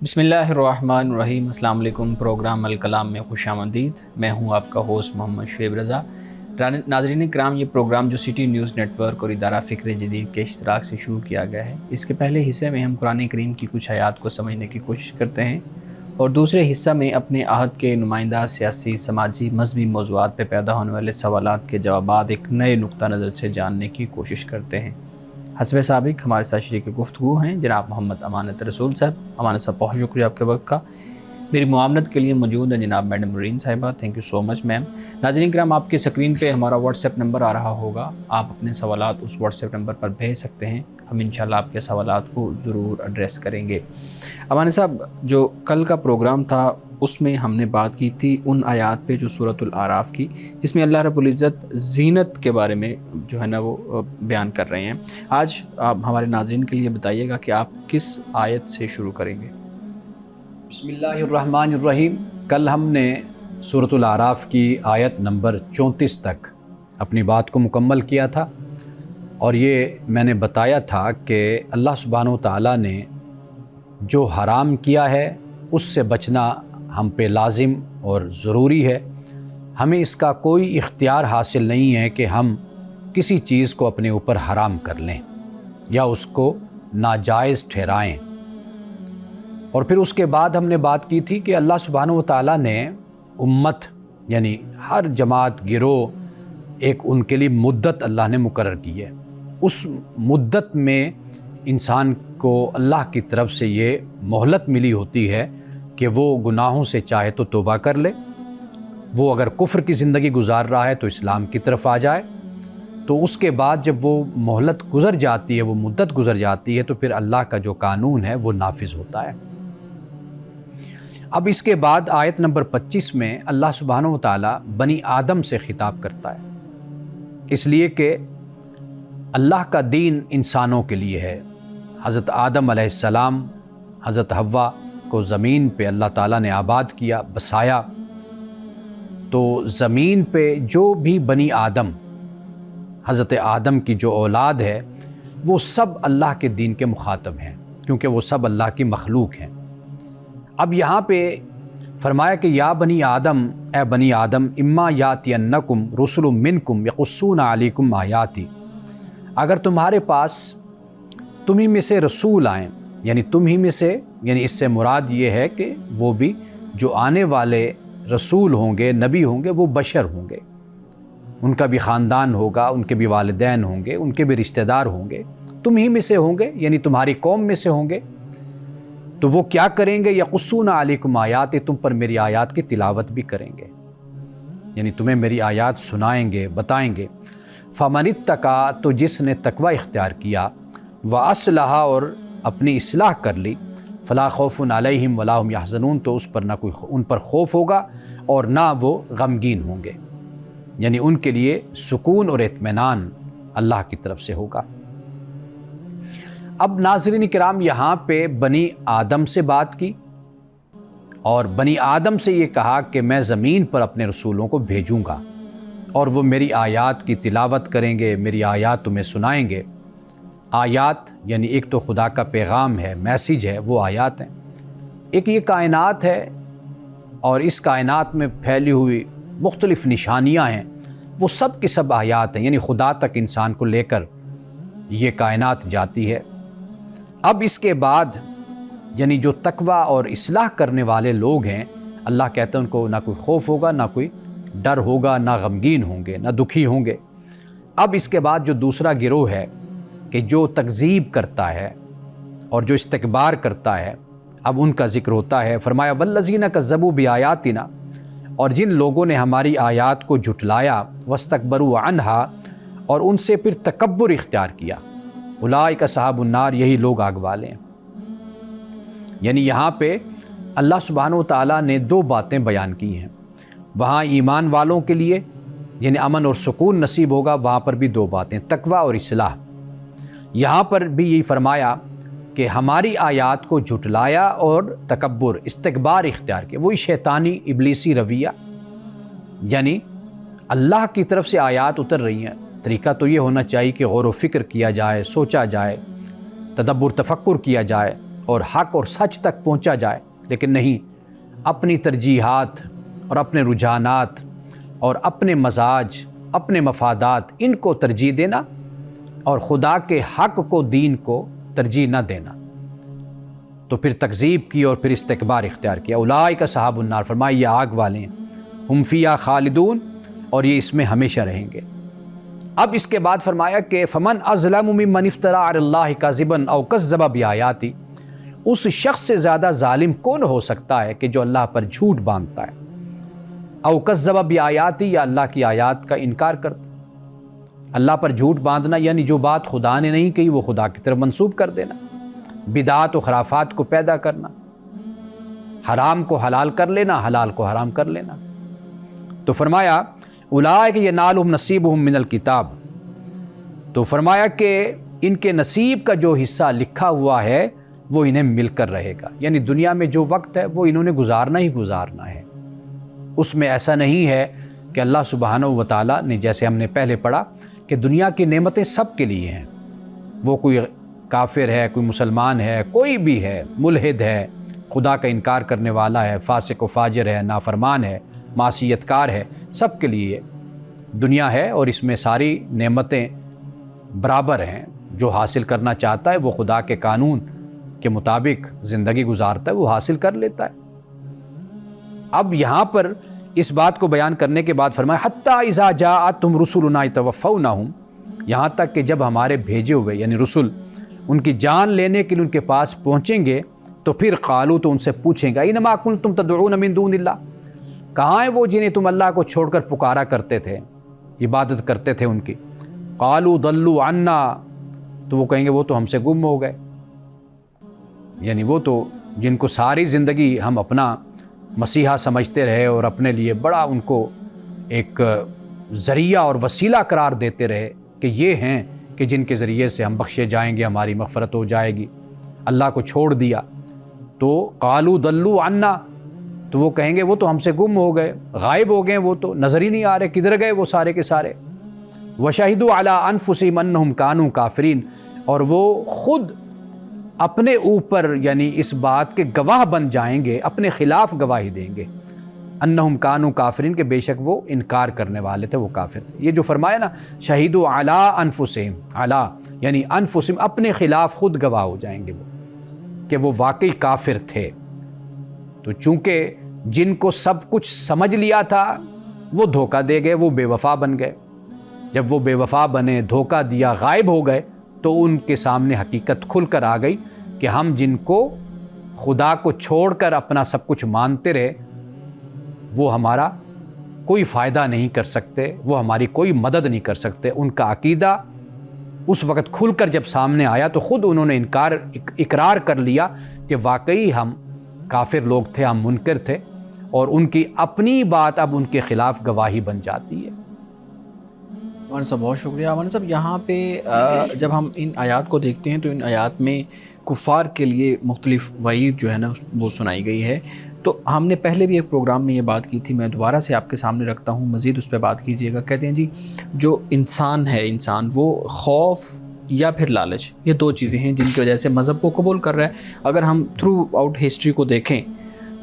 بسم اللہ الرحمن الرحیم۔ السلام علیکم۔ پروگرام الکلام میں خوش آمدید۔ میں ہوں آپ کا ہوسٹ محمد شعیب رضا۔ ناظرین کرام، یہ پروگرام جو سٹی نیوز نیٹ ورک اور ادارہ فکر جدید کے اشتراک سے شروع کیا گیا ہے، اس کے پہلے حصے میں ہم قرآن کریم کی کچھ آیات کو سمجھنے کی کوشش کرتے ہیں اور دوسرے حصہ میں اپنے عہد کے نمائندہ سیاسی، سماجی، مذہبی موضوعات پہ پیدا ہونے والے سوالات کے جوابات ایک نئے نقطہ نظر سے جاننے کی کوشش کرتے ہیں۔ حسب سابق ہمارے ساتھ شریک گفتگو ہیں جناب محمد امانت رسول صاحب۔ امانت صاحب، بہت شکریہ آپ کے وقت کا۔ میری معاونت کے لیے موجود ہیں جناب میڈم مرین صاحبہ۔ تھینک یو سو مچ میم۔ ناظرین کرام، آپ کی اسکرین پہ ہمارا واٹس ایپ نمبر آ رہا ہوگا، آپ اپنے سوالات اس واٹس ایپ نمبر پر بھیج سکتے ہیں، ہم انشاءاللہ آپ کے سوالات کو ضرور ایڈریس کریں گے۔ امانت صاحب، جو کل کا پروگرام تھا اس میں ہم نے بات کی تھی ان آیات پہ جو سورۃ الاعراف کی، جس میں اللہ رب العزت زینت کے بارے میں جو ہے نا وہ بیان کر رہے ہیں۔ آج آپ ہمارے ناظرین کے لیے بتائیے گا کہ آپ کس آیت سے شروع کریں گے؟ بسم اللہ الرحمن الرحیم۔ کل ہم نے سورۃ الاعراف کی آیت نمبر 34 تک اپنی بات کو مکمل کیا تھا، اور یہ میں نے بتایا تھا کہ اللہ سبحانہ و تعالیٰ نے جو حرام کیا ہے اس سے بچنا ہم پہ لازم اور ضروری ہے۔ ہمیں اس کا کوئی اختیار حاصل نہیں ہے کہ ہم کسی چیز کو اپنے اوپر حرام کر لیں یا اس کو ناجائز ٹھہرائیں۔ اور پھر اس کے بعد ہم نے بات کی تھی کہ اللہ سبحانہ و تعالیٰ نے امت یعنی ہر جماعت گروہ ایک ان کے لیے مدت اللہ نے مقرر کی ہے۔ اس مدت میں انسان کو اللہ کی طرف سے یہ مہلت ملی ہوتی ہے کہ وہ گناہوں سے چاہے تو توبہ کر لے، وہ اگر کفر کی زندگی گزار رہا ہے تو اسلام کی طرف آ جائے۔ تو اس کے بعد جب وہ مہلت گزر جاتی ہے، وہ مدت گزر جاتی ہے، تو پھر اللہ کا جو قانون ہے وہ نافذ ہوتا ہے۔ اب اس کے بعد آیت نمبر 25 میں اللہ سبحانہ و تعالیٰ بنی آدم سے خطاب کرتا ہے، اس لیے کہ اللہ کا دین انسانوں کے لیے ہے۔ حضرت آدم علیہ السلام، حضرت حوا کو زمین پہ اللہ تعالیٰ نے آباد کیا، بسایا۔ تو زمین پہ جو بھی بنی آدم، حضرت آدم کی جو اولاد ہے، وہ سب اللہ کے دین کے مخاطب ہیں، کیونکہ وہ سب اللہ کی مخلوق ہیں۔ اب یہاں پہ فرمایا کہ یا بنی آدم، اے بنی آدم، اما یاتینکم رسل منکم یقصون علیکم آیاتی، اگر تمہارے پاس تمہیں میں سے رسول آئیں، یعنی تم ہی میں سے، یعنی اس سے مراد یہ ہے کہ وہ بھی جو آنے والے رسول ہوں گے، نبی ہوں گے، وہ بشر ہوں گے، ان کا بھی خاندان ہوگا، ان کے بھی والدین ہوں گے، ان کے بھی رشتہ دار ہوں گے، تم ہی میں سے ہوں گے، یعنی تمہاری قوم میں سے ہوں گے۔ تو وہ کیا کریں گے؟ یقصون علیکم آیات، تم پر میری آیات کی تلاوت بھی کریں گے، یعنی تمہیں میری آیات سنائیں گے، بتائیں گے۔ فمن اتقی، تو جس نے تقوی اختیار کیا، واصلح، اور اپنی اصلاح کر لی، فلا خوف علیہم ولا هم یحزنون، تو اس پر نہ کوئی ان پر خوف ہوگا اور نہ وہ غمگین ہوں گے، یعنی ان کے لیے سکون اور اطمینان اللہ کی طرف سے ہوگا۔ اب ناظرین کرام، یہاں پہ بنی آدم سے بات کی اور بنی آدم سے یہ کہا کہ میں زمین پر اپنے رسولوں کو بھیجوں گا اور وہ میری آیات کی تلاوت کریں گے، میری آیات تمہیں سنائیں گے۔ آیات یعنی ایک تو خدا کا پیغام ہے، میسیج ہے، وہ آیات ہیں۔ ایک یہ کائنات ہے اور اس کائنات میں پھیلی ہوئی مختلف نشانیاں ہیں، وہ سب کی سب آیات ہیں، یعنی خدا تک انسان کو لے کر یہ کائنات جاتی ہے۔ اب اس کے بعد یعنی جو تقوی اور اصلاح کرنے والے لوگ ہیں، اللہ کہتے ہیں ان کو نہ کوئی خوف ہوگا، نہ کوئی ڈر ہوگا، نہ غمگین ہوں گے، نہ دکھی ہوں گے۔ اب اس کے بعد جو دوسرا گروہ ہے کہ جو تکذیب کرتا ہے اور جو استکبار کرتا ہے، اب ان کا ذکر ہوتا ہے۔ فرمایا والذین کذبوا بآیاتنا، اور جن لوگوں نے ہماری آیات کو جھٹلایا، واستکبروا عنہا، اور ان سے پھر تکبر اختیار کیا، اولئک اصحاب النار، یہی لوگ آگ والے ہیں۔ یعنی یہاں پہ اللہ سبحانہ و تعالیٰ نے دو باتیں بیان کی ہیں۔ وہاں ایمان والوں کے لیے جنہیں امن اور سکون نصیب ہوگا، وہاں پر بھی دو باتیں، تقوی اور اصلاح۔ یہاں پر بھی یہی فرمایا کہ ہماری آیات کو جھٹلایا اور تکبر، استکبار اختیار کیا، وہی شیطانی ابلیسی رویہ، یعنی اللہ کی طرف سے آیات اتر رہی ہیں، طریقہ تو یہ ہونا چاہیے کہ غور و فکر کیا جائے، سوچا جائے، تدبر تفکر کیا جائے، اور حق اور سچ تک پہنچا جائے، لیکن نہیں، اپنی ترجیحات اور اپنے رجحانات اور اپنے مزاج، اپنے مفادات، ان کو ترجیح دینا اور خدا کے حق کو، دین کو ترجیح نہ دینا، تو پھر تکذیب کی اور پھر استکبار اختیار کیا۔ اولئک اصحاب النار، فرمایا یہ آگ والے ہیں، ہم فیہا خالدون، اور یہ اس میں ہمیشہ رہیں گے۔ اب اس کے بعد فرمایا کہ فمن اظلم ممن افترى علی اللہ کذبا او کذب بآیاتی، اس شخص سے زیادہ ظالم کون ہو سکتا ہے کہ جو اللہ پر جھوٹ باندھتا ہے، او کذب بآیاتی، یا اللہ کی آیات کا انکار کرتا ہے۔ اللہ پر جھوٹ باندھنا یعنی جو بات خدا نے نہیں کہی وہ خدا کی طرف منسوب کر دینا، بدعات و خرافات کو پیدا کرنا، حرام کو حلال کر لینا، حلال کو حرام کر لینا۔ تو فرمایا اولئک ینالہم نصیبہم من الکتاب، تو فرمایا کہ ان کے نصیب کا جو حصہ لکھا ہوا ہے وہ انہیں مل کر رہے گا، یعنی دنیا میں جو وقت ہے وہ انہوں نے گزارنا ہی گزارنا ہے۔ اس میں ایسا نہیں ہے کہ اللہ سبحانہ و تعالیٰ نے، جیسے ہم نے پہلے پڑھا کہ دنیا کی نعمتیں سب کے لیے ہیں، وہ کوئی کافر ہے، کوئی مسلمان ہے، کوئی بھی ہے، ملحد ہے، خدا کا انکار کرنے والا ہے، فاسق و فاجر ہے، نافرمان ہے، معصیت کار ہے، سب کے لیے دنیا ہے، اور اس میں ساری نعمتیں برابر ہیں۔ جو حاصل کرنا چاہتا ہے وہ خدا کے قانون کے مطابق زندگی گزارتا ہے، وہ حاصل کر لیتا ہے۔ اب یہاں پر اس بات کو بیان کرنے کے بعد فرمایا حتیٰ اذا جاءتہم رسلنا یتوفونہم، یہاں تک کہ جب ہمارے بھیجے ہوئے یعنی رسل ان کی جان لینے کے لیے ان کے پاس پہنچیں گے تو پھر قالوا، تو ان سے پوچھیں گے انما کنتم تدعون من دون اللہ، کہاں ہیں وہ جنہیں تم اللہ کو چھوڑ کر پکارا کرتے تھے، عبادت کرتے تھے ان کی، قالوا ضلوا عنا، تو وہ کہیں گے وہ تو ہم سے گم ہو گئے، یعنی وہ تو جن کو ساری زندگی ہم اپنا مسیحا سمجھتے رہے اور اپنے لیے بڑا ان کو ایک ذریعہ اور وسیلہ قرار دیتے رہے کہ یہ ہیں کہ جن کے ذریعے سے ہم بخشے جائیں گے، ہماری مغفرت ہو جائے گی، اللہ کو چھوڑ دیا، تو قالوا ضلوا عنا، تو وہ کہیں گے وہ تو ہم سے گم ہو گئے، غائب ہو گئے، وہ تو نظر ہی نہیں آ رہے، کدھر گئے وہ سارے کے سارے۔ وشہدوا علی انفسہم انہم کانوا کافرین، اور وہ خود اپنے اوپر یعنی اس بات کے گواہ بن جائیں گے، اپنے خلاف گواہی دیں گے، انہم کانوا کافرین، کہ بے شک وہ انکار کرنے والے تھے، وہ کافر تھے۔ یہ جو فرمایا نا شہدوا علی انفسہم، علی یعنی انفسہم، اپنے خلاف خود گواہ ہو جائیں گے وہ کہ وہ واقعی کافر تھے۔ تو چونکہ جن کو سب کچھ سمجھ لیا تھا وہ دھوکہ دے گئے، وہ بے وفا بن گئے، جب وہ بے وفا بنے، دھوکہ دیا، غائب ہو گئے، تو ان کے سامنے حقیقت کھل کر آ گئی کہ ہم جن کو خدا کو چھوڑ کر اپنا سب کچھ مانتے رہے وہ ہمارا کوئی فائدہ نہیں کر سکتے، وہ ہماری کوئی مدد نہیں کر سکتے۔ ان کا عقیدہ اس وقت کھل کر جب سامنے آیا تو خود انہوں نے اقرار کر لیا کہ واقعی ہم کافر لوگ تھے، ہم منکر تھے، اور ان کی اپنی بات اب ان کے خلاف گواہی بن جاتی ہے۔ مولانا صاحب بہت شکریہ۔ مولانا صاحب یہاں پہ جب ہم ان آیات کو دیکھتے ہیں تو ان آیات میں کفار کے لیے مختلف وعید جو ہے نا وہ سنائی گئی ہے، تو ہم نے پہلے بھی ایک پروگرام میں یہ بات کی تھی، میں دوبارہ سے آپ کے سامنے رکھتا ہوں، مزید اس پہ بات کیجیے گا۔ کہتے ہیں جی جو انسان ہے، انسان وہ خوف یا پھر لالچ، یہ دو چیزیں ہیں جن کی وجہ سے مذہب کو قبول کر رہا ہے۔ اگر ہم تھرو آؤٹ ہسٹری کو دیکھیں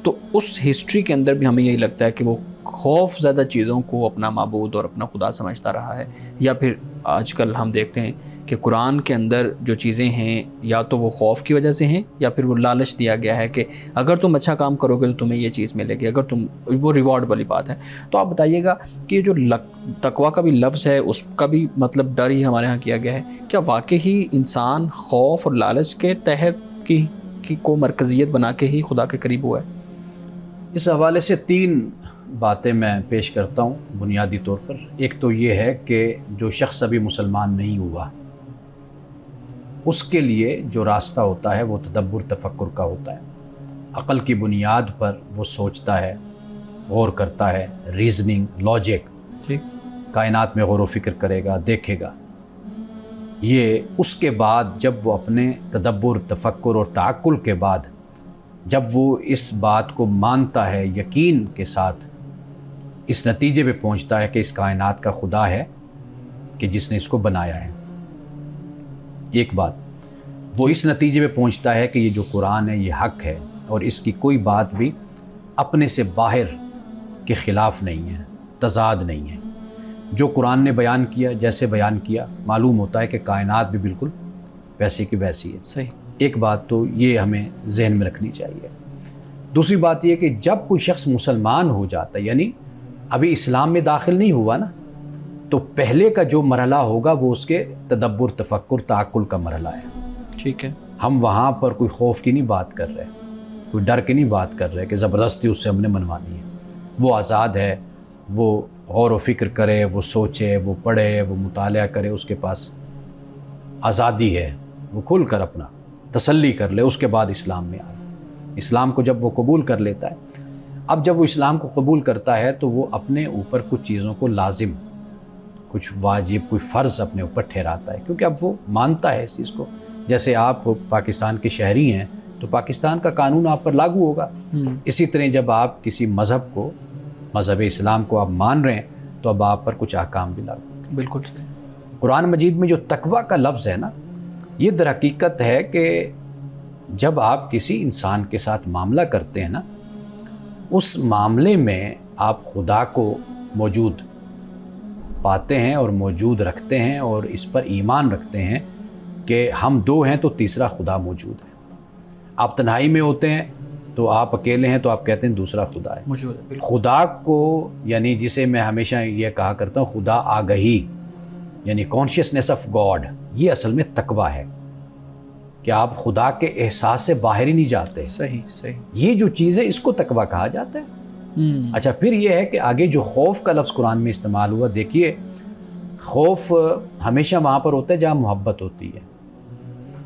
تو اس ہسٹری کے اندر بھی ہمیں یہی لگتا ہے کہ وہ خوف زیادہ چیزوں کو اپنا معبود اور اپنا خدا سمجھتا رہا ہے، یا پھر آج کل ہم دیکھتے ہیں کہ قرآن کے اندر جو چیزیں ہیں یا تو وہ خوف کی وجہ سے ہیں یا پھر وہ لالچ دیا گیا ہے کہ اگر تم اچھا کام کرو گے تو تمہیں یہ چیز ملے گی، اگر تم، وہ ریوارڈ والی بات ہے۔ تو آپ بتائیے گا کہ یہ جو تقویٰ کا بھی لفظ ہے اس کا بھی مطلب ڈر ہی ہمارے ہاں کیا گیا ہے، کیا واقعی انسان خوف اور لالچ کے تحت کی کو مرکزیت بنا کے ہی خدا کے قریب ہوا ہے؟ اس حوالے سے تین باتیں میں پیش کرتا ہوں بنیادی طور پر۔ ایک تو یہ ہے کہ جو شخص ابھی مسلمان نہیں ہوا اس کے لیے جو راستہ ہوتا ہے وہ تدبر تفکر کا ہوتا ہے، عقل کی بنیاد پر وہ سوچتا ہے، غور کرتا ہے، ریزننگ، لاجک، کائنات میں غور و فکر کرے گا، دیکھے گا۔ یہ اس کے بعد جب وہ اپنے تدبر تفکر اور تعقل کے بعد جب وہ اس بات کو مانتا ہے، یقین کے ساتھ اس نتیجے پہ پہنچتا ہے کہ اس کائنات کا خدا ہے کہ جس نے اس کو بنایا ہے، ایک بات۔ وہ اس نتیجے پہ پہنچتا ہے کہ یہ جو قرآن ہے یہ حق ہے اور اس کی کوئی بات بھی اپنے سے باہر کے خلاف نہیں ہے، تضاد نہیں ہے۔ جو قرآن نے بیان کیا، جیسے بیان کیا، معلوم ہوتا ہے کہ کائنات بھی بالکل ویسے کی ویسی ہے۔ صحیح۔ ایک بات تو یہ ہمیں ذہن میں رکھنی چاہیے۔ دوسری بات یہ کہ جب کوئی شخص مسلمان ہو جاتا ہے، یعنی ابھی اسلام میں داخل نہیں ہوا نا، تو پہلے کا جو مرحلہ ہوگا وہ اس کے تدبر، تفکر، تعقل کا مرحلہ ہے۔ ٹھیک ہے۔ ہم وہاں پر کوئی خوف کی نہیں بات کر رہے، کوئی ڈر کی نہیں بات کر رہے کہ زبردستی اس سے ہم نے منوانی ہے۔ وہ آزاد ہے، وہ غور و فکر کرے، وہ سوچے، وہ پڑھے، وہ مطالعہ کرے، اس کے پاس آزادی ہے، وہ کھل کر اپنا تسلی کر لے، اس کے بعد اسلام میں آئے۔ اسلام کو جب وہ قبول کر لیتا ہے، اب جب وہ اسلام کو قبول کرتا ہے تو وہ اپنے اوپر کچھ چیزوں کو لازم، کچھ واجب، کوئی فرض اپنے اوپر ٹھہراتا ہے، کیونکہ اب وہ مانتا ہے اس چیز کو۔ جیسے آپ پاکستان کے شہری ہیں تو پاکستان کا قانون آپ پر لاگو ہوگا، اسی طرح جب آپ کسی مذہب کو، مذہب اسلام کو آپ مان رہے ہیں تو اب آپ پر کچھ احکام بھی لاگو۔ بالکل صحیح۔ قرآن مجید میں جو تقویٰ کا لفظ ہے نا، یہ در حقیقت ہے کہ جب آپ کسی انسان کے ساتھ معاملہ کرتے ہیں نا، اس معاملے میں آپ خدا کو موجود پاتے ہیں اور موجود رکھتے ہیں اور اس پر ایمان رکھتے ہیں کہ ہم دو ہیں تو تیسرا خدا موجود ہے۔ آپ تنہائی میں ہوتے ہیں تو آپ اکیلے ہیں تو آپ کہتے ہیں دوسرا خدا ہے موجود ہے، بالکل۔ خدا کو، یعنی جسے میں ہمیشہ یہ کہا کرتا ہوں، خدا آگہی، یعنی کانشیسنیس آف گاڈ، یہ اصل میں تقویٰ ہے کہ آپ خدا کے احساس سے باہر ہی نہیں جاتے۔ صحیح صحیح۔ یہ جو چیز ہے اس کو تقویٰ کہا جاتا ہے۔ اچھا، پھر یہ ہے کہ آگے جو خوف کا لفظ قرآن میں استعمال ہوا، دیکھیے خوف ہمیشہ وہاں پر ہوتا ہے جہاں محبت ہوتی ہے،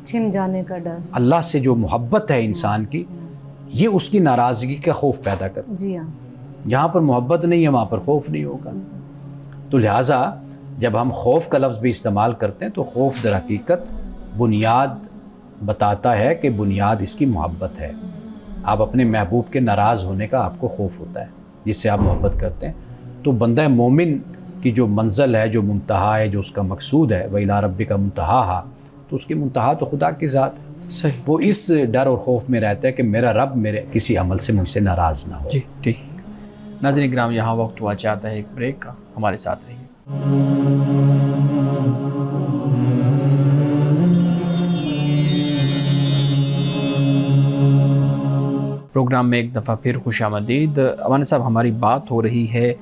چھن جانے کا ڈر۔ اللہ سے جو محبت ہے انسان کی، یہ اس کی ناراضگی کا خوف پیدا کرتا ہے۔ جی ہاں۔ جہاں پر محبت نہیں ہے وہاں پر خوف نہیں ہوگا۔ تو لہٰذا جب ہم خوف کا لفظ بھی استعمال کرتے ہیں تو خوف در حقیقت بنیاد بتاتا ہے کہ بنیاد اس کی محبت ہے۔ آپ اپنے محبوب کے ناراض ہونے کا آپ کو خوف ہوتا ہے جس سے آپ محبت کرتے ہیں۔ تو بندہ مومن کی جو منزل ہے، جو منتہا ہے، جو اس کا مقصود ہے، وَإِلَىٰ رَبِّكَ مُنتَهَاهَا، تو اس کی منتہا تو خدا کی ذات ہے۔ صحیح۔ وہ اس ڈر اور خوف میں رہتا ہے کہ میرا رب میرے کسی عمل سے مجھ سے ناراض نہ ہو۔ جی ٹھیک۔ ناظرین کرام، یہاں وقت ہوا چاہتا ہے ایک بریک کا، ہمارے ساتھ رہیے۔ پروگرام میں ایک دفعہ پھر خوش آمدید۔ امانت صاحب، ہماری بات ہو رہی ہے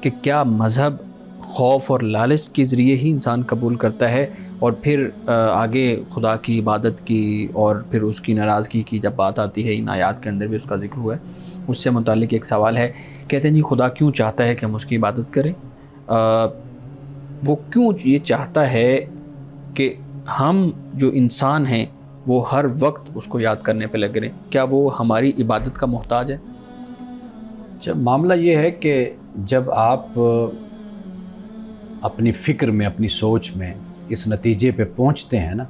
کہ کیا مذہب خوف اور لالچ کے ذریعے ہی انسان قبول کرتا ہے، اور پھر آگے خدا کی عبادت کی اور پھر اس کی ناراضگی کی جب بات آتی ہے، ان آیات کے اندر بھی اس کا ذکر ہوا ہے۔ اس سے متعلق ایک سوال ہے، کہتے ہیں جی خدا کیوں چاہتا ہے کہ ہم اس کی عبادت کریں؟ وہ کیوں یہ چاہتا ہے کہ ہم جو انسان ہیں وہ ہر وقت اس کو یاد کرنے پہ لگے رہیں؟ کیا وہ ہماری عبادت کا محتاج ہے؟ جب معاملہ یہ ہے کہ جب آپ اپنی فکر میں، اپنی سوچ میں اس نتیجے پہ پہنچتے ہیں نا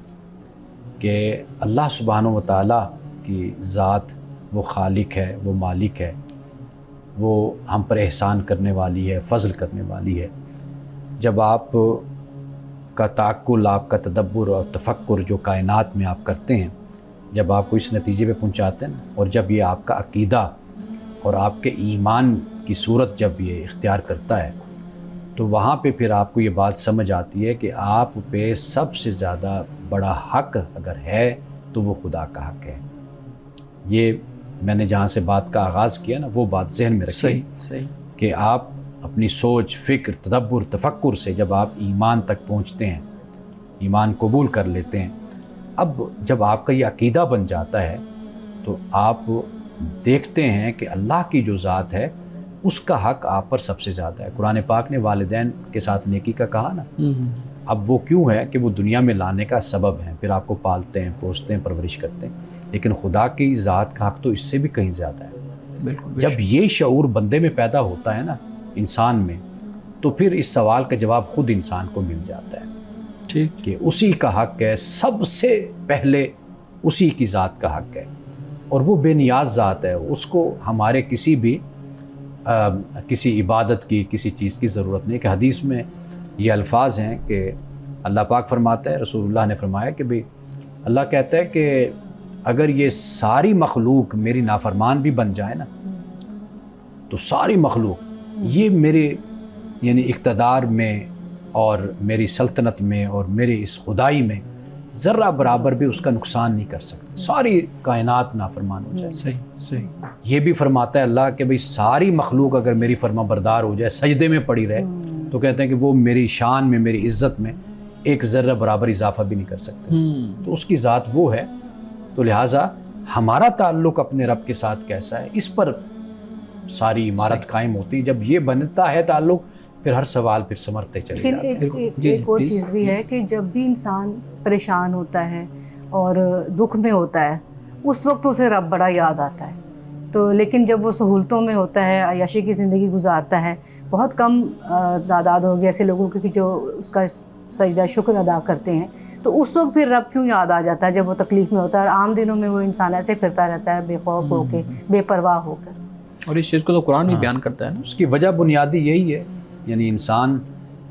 کہ اللہ سبحانہ و تعالیٰ کی ذات وہ خالق ہے، وہ مالک ہے، وہ ہم پر احسان کرنے والی ہے، فضل کرنے والی ہے، جب آپ کا تعقل، آپ کا تدبر اور تفکر جو کائنات میں آپ کرتے ہیں، جب آپ کو اس نتیجے پہ پہنچاتے ہیں اور جب یہ آپ کا عقیدہ اور آپ کے ایمان کی صورت جب یہ اختیار کرتا ہے، تو وہاں پہ پھر آپ کو یہ بات سمجھ آتی ہے کہ آپ پہ سب سے زیادہ بڑا حق اگر ہے تو وہ خدا کا حق ہے۔ یہ میں نے جہاں سے بات کا آغاز کیا نا، وہ بات ذہن میں رکھیے۔ صحیح صحیح۔ کہ آپ اپنی سوچ، فکر، تدبر، تفکر سے جب آپ ایمان تک پہنچتے ہیں، ایمان قبول کر لیتے ہیں، اب جب آپ کا یہ عقیدہ بن جاتا ہے تو آپ دیکھتے ہیں کہ اللہ کی جو ذات ہے اس کا حق آپ پر سب سے زیادہ ہے۔ قرآن پاک نے والدین کے ساتھ نیکی کا کہا نا، اب وہ کیوں ہے کہ وہ دنیا میں لانے کا سبب ہیں، پھر آپ کو پالتے ہیں، پوستے ہیں، پرورش کرتے ہیں، لیکن خدا کی ذات کا حق تو اس سے بھی کہیں زیادہ ہے۔ بالکل۔ جب یہ شعور بندے میں پیدا ہوتا ہے نا، انسان میں، تو پھر اس سوال کا جواب خود انسان کو مل جاتا ہے ٹھیک کہ اسی کا حق ہے، سب سے پہلے اسی کی ذات کا حق ہے، اور وہ بے نیاز ذات ہے، اس کو ہمارے کسی عبادت کی، کسی چیز کی ضرورت نہیں۔ کہ حدیث میں یہ الفاظ ہیں کہ اللہ پاک فرماتا ہے، رسول اللہ نے فرمایا کہ بھئی اللہ کہتا ہے کہ اگر یہ ساری مخلوق میری نافرمان بھی بن جائے نا تو ساری مخلوق یہ میرے یعنی اقتدار میں اور میری سلطنت میں اور میرے اس خدائی میں ذرہ برابر بھی اس کا نقصان نہیں کر سکتے، ساری کائنات نافرمان ہو جائے۔ صحیح یہ بھی فرماتا ہے اللہ کہ بھئی ساری مخلوق اگر میری فرما بردار ہو جائے، سجدے میں پڑی رہے، تو کہتے ہیں کہ وہ میری شان میں میری عزت میں ایک ذرہ برابر اضافہ بھی نہیں کر سکتے۔ تو اس کی ذات وہ ہے، تو لہٰذا ہمارا تعلق اپنے رب کے ساتھ کیسا ہے اس پر ساری عمارت قائم ہوتی ہے۔ جب یہ بنتا ہے تعلق پھر ہر سوال پھر سمرتے چلے لیکن جاتے ہیں۔ ایک اور چیز بھی ہے کہ جب بھی انسان پریشان ہوتا ہے اور دکھ میں ہوتا ہے اس وقت اسے رب بڑا یاد آتا ہے، تو لیکن جب وہ سہولتوں میں ہوتا ہے، عیاشی کی زندگی گزارتا ہے، بہت کم تعداد ہوگی ایسے لوگوں کی کہ جو اس کا سجدہ شکر ادا کرتے ہیں، تو اس وقت پھر رب کیوں یاد آ جاتا ہے جب وہ تکلیف میں ہوتا ہے، اور عام دنوں میں وہ انسان ایسے پھرتا رہتا ہے بے خوف ہو کے، بے پرواہ ہو کر۔ اور اس چیز کو تو قرآن بھی بیان کرتا ہے نا۔ اس کی وجہ بنیادی یہی ہے، یعنی انسان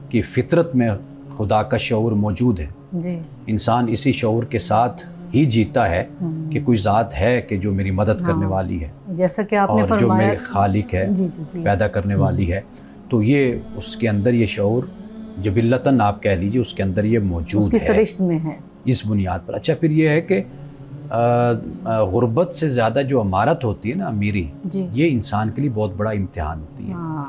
کی فطرت میں خدا کا شعور موجود ہے۔ جی، انسان اسی شعور کے ساتھ ہی جیتا ہے کہ کوئی ذات ہے کہ جو میری مدد کرنے والی ہے، جیسا کہ آپ نے اور جو فرمایا۔ میرے خالق ہے، جی جی پلیز۔ پیدا کرنے والی ہے، تو یہ اس کے اندر یہ شعور جبلتاً آپ کہہ لیجیے اس کے اندر یہ موجود اس کی ہے سرشت میں ہے۔ اس بنیاد پر۔ اچھا پھر یہ ہے کہ غربت سے زیادہ جو امارت ہوتی ہے نا، امیری، جی یہ انسان کے لیے بہت بڑا امتحان ہوتی ہے۔ ہاں،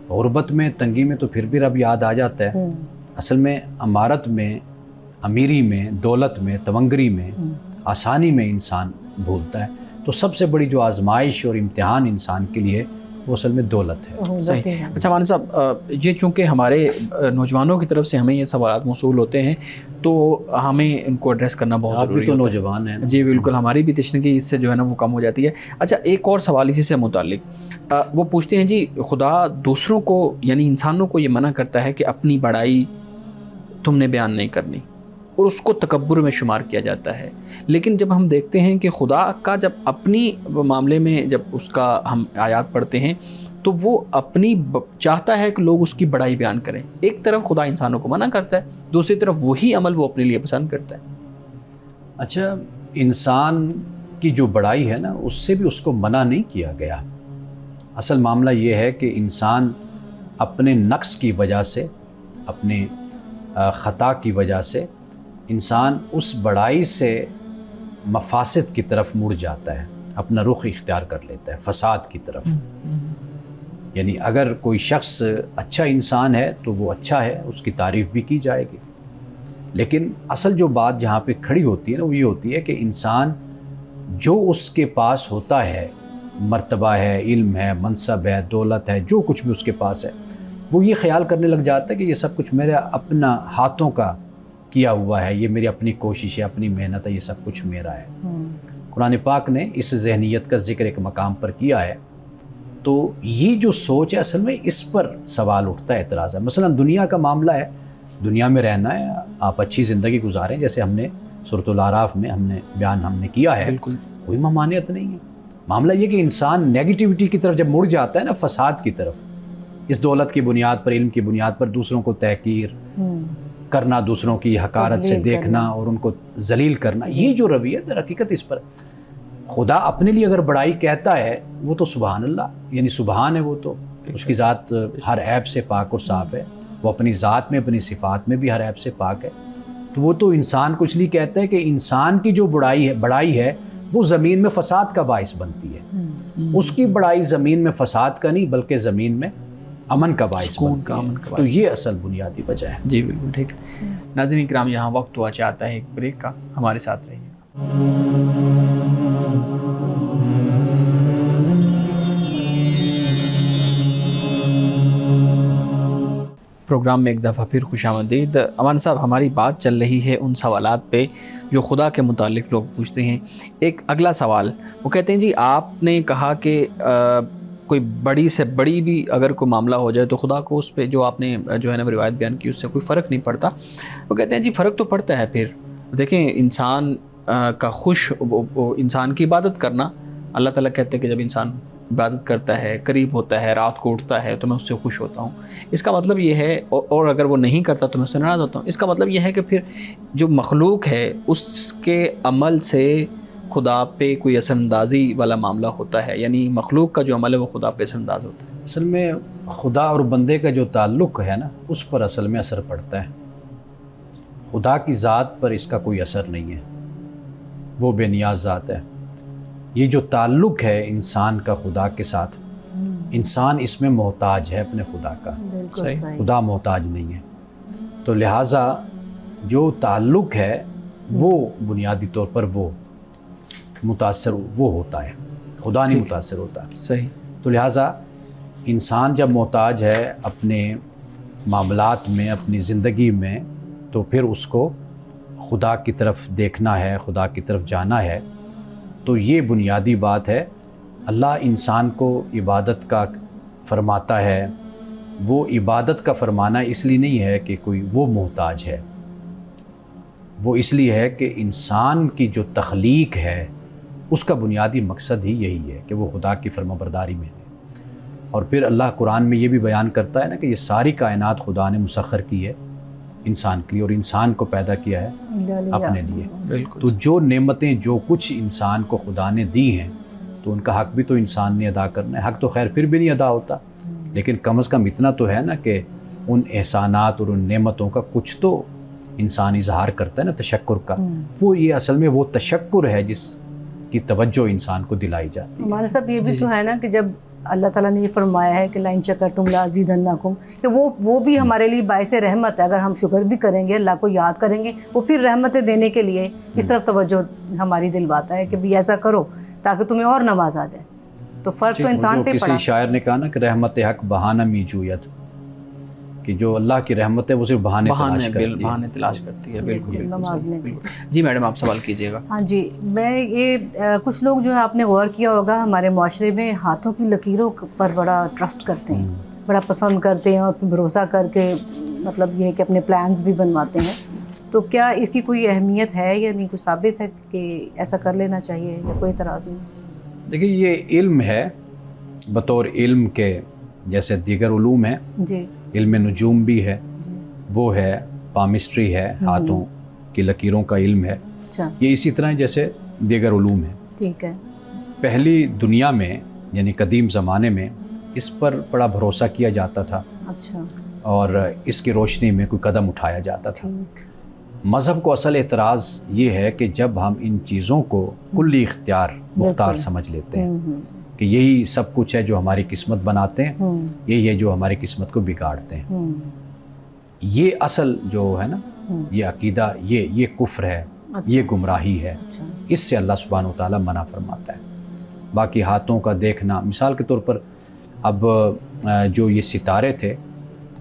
غربت میں، تنگی میں تو پھر بھی رب یاد آ جاتا ہے، اصل میں امارت میں، امیری میں، دولت میں، تونگری میں، آسانی میں انسان بھولتا ہے۔ تو سب سے بڑی جو آزمائش اور امتحان انسان کے لیے وہ اصل میں دولت ہے۔ صحیح۔ اچھا مولانا صاحب، یہ چونکہ ہمارے نوجوانوں کی طرف سے ہمیں یہ سوالات موصول ہوتے ہیں تو ہمیں ان کو ایڈریس کرنا بہت ضروری تو ہوتا ہے۔ نوجوان ہیں۔ جی بالکل، ہماری بھی تشنگی اس سے جو ہے نا وہ کم ہو جاتی ہے۔ اچھا ایک اور سوال اسی سے متعلق، وہ پوچھتے ہیں جی خدا دوسروں کو یعنی انسانوں کو یہ منع کرتا ہے کہ اپنی بڑائی تم نے بیان نہیں کرنی، اور اس کو تکبر میں شمار کیا جاتا ہے، لیکن جب ہم دیکھتے ہیں کہ خدا کا جب اپنی معاملے میں جب اس کا ہم آیات پڑھتے ہیں تو وہ اپنی چاہتا ہے کہ لوگ اس کی بڑائی بیان کریں۔ ایک طرف خدا انسانوں کو منع کرتا ہے، دوسری طرف وہی عمل وہ اپنے لیے پسند کرتا ہے۔ اچھا، انسان کی جو بڑائی ہے نا اس سے بھی اس کو منع نہیں کیا گیا۔ اصل معاملہ یہ ہے کہ انسان اپنے نقص کی وجہ سے، اپنے خطا کی وجہ سے انسان اس بڑائی سے مفاسد کی طرف مڑ جاتا ہے، اپنا رخ اختیار کر لیتا ہے فساد کی طرف۔ یعنی اگر کوئی شخص اچھا انسان ہے تو وہ اچھا ہے، اس کی تعریف بھی کی جائے گی، لیکن اصل جو بات جہاں پہ کھڑی ہوتی ہے نا وہ یہ ہوتی ہے کہ انسان جو اس کے پاس ہوتا ہے، مرتبہ ہے، علم ہے، منصب ہے، دولت ہے، جو کچھ بھی اس کے پاس ہے، وہ یہ خیال کرنے لگ جاتا ہے کہ یہ سب کچھ میرا اپنا ہاتھوں کا کیا ہوا ہے، یہ میری اپنی کوشش ہے، اپنی محنت ہے، یہ سب کچھ میرا ہے۔ قرآن پاک نے اس ذہنیت کا ذکر ایک مقام پر کیا ہے، تو یہ جو سوچ ہے اصل میں اس پر سوال اٹھتا ہے، اعتراض ہے۔ مثلا دنیا کا معاملہ ہے، دنیا میں رہنا ہے، آپ اچھی زندگی گزاریں، جیسے ہم نے سورۃ الاعراف میں ہم نے بیان کیا ہے، بالکل کوئی ممانعت نہیں ہے۔ معاملہ یہ کہ انسان نیگیٹیوٹی کی طرف جب مڑ جاتا ہے نا، فساد کی طرف، اس دولت کی بنیاد پر، علم کی بنیاد پر دوسروں کو تحقیر کرنا، دوسروں کی حقارت سے دیکھنا اور ان کو ذلیل کرنا، یہ جو رویہ در حقیقت اس پر خدا اپنے لیے اگر بڑائی کہتا ہے وہ تو سبحان اللہ، یعنی سبحان ہے، وہ تو اس کی ذات ہر عیب سے پاک اور صاف ہے، وہ اپنی ذات میں، اپنی صفات میں بھی ہر عیب سے پاک ہے، تو وہ تو انسان کو اس لیے کہتا ہے کہ انسان کی جو بڑائی ہے وہ زمین میں فساد کا باعث بنتی ہے۔ اس کی بڑائی زمین میں فساد کا نہیں بلکہ زمین میں امن کا باعث بنتی ہے، تو یہ اصل بنیادی وجہ ہے۔ جی بالکل ٹھیک ہے۔ ناظرین کرام، یہاں وقت ہوا چاہتا ہے ایک بریک کا، ہمارے ساتھ رہیے۔ پروگرام میں ایک دفعہ پھر خوش آمدید۔ امان صاحب، ہماری بات چل رہی ہے ان سوالات پہ جو خدا کے متعلق لوگ پوچھتے ہیں۔ ایک اگلا سوال، وہ کہتے ہیں جی آپ نے کہا کہ کوئی بڑی سے بڑی بھی اگر کوئی معاملہ ہو جائے تو خدا کو اس پہ جو آپ نے جو ہے نا روایت بیان کی اس سے کوئی فرق نہیں پڑتا۔ وہ کہتے ہیں جی فرق تو پڑتا ہے۔ پھر دیکھیں انسان کا انسان کی عبادت کرنا، اللہ تعالیٰ کہتے ہیں کہ جب انسان عبادت کرتا ہے، قریب ہوتا ہے، رات کو اٹھتا ہے تو میں اس سے خوش ہوتا ہوں. اس کا مطلب یہ ہے، اور اگر وہ نہیں کرتا تو میں اس سے ناراض ہوتا ہوں. اس کا مطلب یہ ہے کہ پھر جو مخلوق ہے اس کے عمل سے خدا پہ کوئی اثر اندازی والا معاملہ ہوتا ہے، یعنی مخلوق کا جو عمل ہے وہ خدا پہ اثر انداز ہوتا ہے. اصل میں خدا اور بندے کا جو تعلق ہے نا اس پر اصل میں اثر پڑتا ہے. خدا کی ذات پر اس کا کوئی اثر نہیں ہے، وہ بے نیاز ذات ہے. یہ جو تعلق ہے انسان کا خدا کے ساتھ، انسان اس میں محتاج ہے اپنے خدا کا، بالکل صحیح. صحیح. خدا محتاج نہیں ہے. تو لہٰذا جو تعلق ہے وہ بنیادی طور پر وہ متاثر وہ ہوتا ہے، خدا نہیں متاثر ہوتا. صحیح. تو لہٰذا انسان جب محتاج ہے اپنے معاملات میں، اپنی زندگی میں، تو پھر اس کو خدا کی طرف دیکھنا ہے، خدا کی طرف جانا ہے. تو یہ بنیادی بات ہے. اللہ انسان کو عبادت کا فرماتا ہے. وہ عبادت کا فرمانا اس لیے نہیں ہے کہ کوئی وہ محتاج ہے، وہ اس لیے ہے کہ انسان کی جو تخلیق ہے اس کا بنیادی مقصد ہی یہی ہے کہ وہ خدا کی فرما برداری میں ہے. اور پھر اللہ قرآن میں یہ بھی بیان کرتا ہے نا کہ یہ ساری کائنات خدا نے مسخر کی ہے انسان کے لیے، اور انسان کو پیدا کیا ہے اپنے لیے. بالکل. تو جو نعمتیں جو کچھ انسان کو خدا نے دی ہیں تو ان کا حق بھی تو انسان نے ادا کرنا ہے. حق تو خیر پھر بھی نہیں ادا ہوتا، لیکن کم از کم اتنا تو ہے نا کہ ان احسانات اور ان نعمتوں کا کچھ تو انسان اظہار کرتا ہے نا تشکر کا. وہ یہ اصل میں وہ تشکر ہے جس کی توجہ انسان کو دلائی جاتی ہے. ہمارے ساتھ یہ بھی تو ہے نا کہ جب اللہ تعالیٰ نے یہ فرمایا ہے کہ لَإِن شَكَرْتُمْ لَأَزِيدَنَّكُمْ، کہ وہ بھی ہمارے لیے باعث رحمت ہے. اگر ہم شکر بھی کریں گے، اللہ کو یاد کریں گے، وہ پھر رحمتیں دینے کے لیے اس طرف توجہ ہماری دلواتا ہے کہ بھی ایسا کرو تاکہ تمہیں اور نواز آ جائے. تو فرق تو انسان پہ پڑا. کسی شاعر نے کہا نا کہ رحمت حق بہانہ می جویت، کہ جو اللہ کی رحمت ہے وہ صرف بہانے تلاش کرتی ہے. بالکل. نمازنے کی. جی میڈم آپ سوال کیجیے گا. ہاں جی، میں یہ کچھ لوگ جو ہے آپ نے غور کیا ہوگا ہمارے معاشرے میں ہاتھوں کی لکیروں پر بڑا ٹرسٹ کرتے ہیں، بڑا پسند کرتے ہیں اور بھروسہ کر کے مطلب یہ ہے کہ اپنے پلانز بھی بنواتے ہیں. تو کیا اس کی کوئی اہمیت ہے یا نہیں، کوئی ثابت ہے کہ ایسا کر لینا چاہیے یا کوئی اعتراض نہیں؟ دیکھیے یہ علم ہے بطور علم کے، جیسے دیگر علوم ہیں. جی. علم نجوم بھی ہے، جی. وہ ہے پامسٹری ہے، ہاتھوں کی لکیروں کا علم ہے. اچھا. یہ اسی طرح جیسے دیگر علوم ہیں. ٹھیک ہے. پہلی دنیا میں یعنی قدیم زمانے میں اس پر بڑا بھروسہ کیا جاتا تھا. اچھا. اور اس کی روشنی میں کوئی قدم اٹھایا جاتا تھا. ٹھیک. مذہب کو اصل اعتراض یہ ہے کہ جب ہم ان چیزوں کو کلی اختیار مختار سمجھ لیتے ہیں کہ یہی سب کچھ ہے جو ہماری قسمت بناتے ہیں، یہی ہے جو ہماری قسمت کو بگاڑتے ہیں. یہ اصل جو ہے نا یہ عقیدہ یہ کفر ہے، یہ گمراہی ہے. اس سے اللہ سبحانہ و تعالیٰ منع فرماتا ہے. باقی ہاتھوں کا دیکھنا، مثال کے طور پر اب جو یہ ستارے تھے،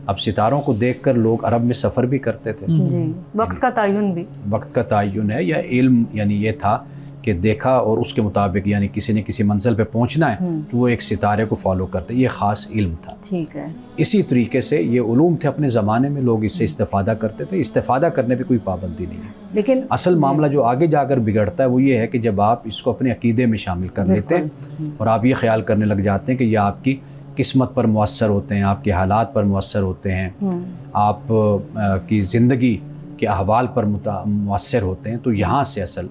اب ستاروں کو دیکھ کر لوگ عرب میں سفر بھی کرتے تھے. جی. وقت کا تعین بھی، وقت کا تعین ہے یا علم، یعنی یہ تھا کہ دیکھا اور اس کے مطابق یعنی کسی نے کسی منزل پہ پہنچنا ہے تو وہ ایک ستارے کو فالو کرتے. یہ خاص علم تھا. ٹھیک ہے. اسی طریقے سے یہ علوم تھے اپنے زمانے میں، لوگ اس سے استفادہ کرتے تھے. استفادہ کرنے پہ کوئی پابندی نہیں ہے، لیکن اصل معاملہ جو آگے جا کر بگڑتا ہے وہ یہ ہے کہ جب آپ اس کو اپنے عقیدے میں شامل کر لیتے ہیں اور آپ یہ خیال کرنے لگ جاتے ہیں کہ یہ آپ کی قسمت پر مؤثر ہوتے ہیں، آپ کے حالات پر مؤثر ہوتے ہیں، آپ کی زندگی کے احوال پر مؤثر ہوتے ہیں، تو یہاں سے اصل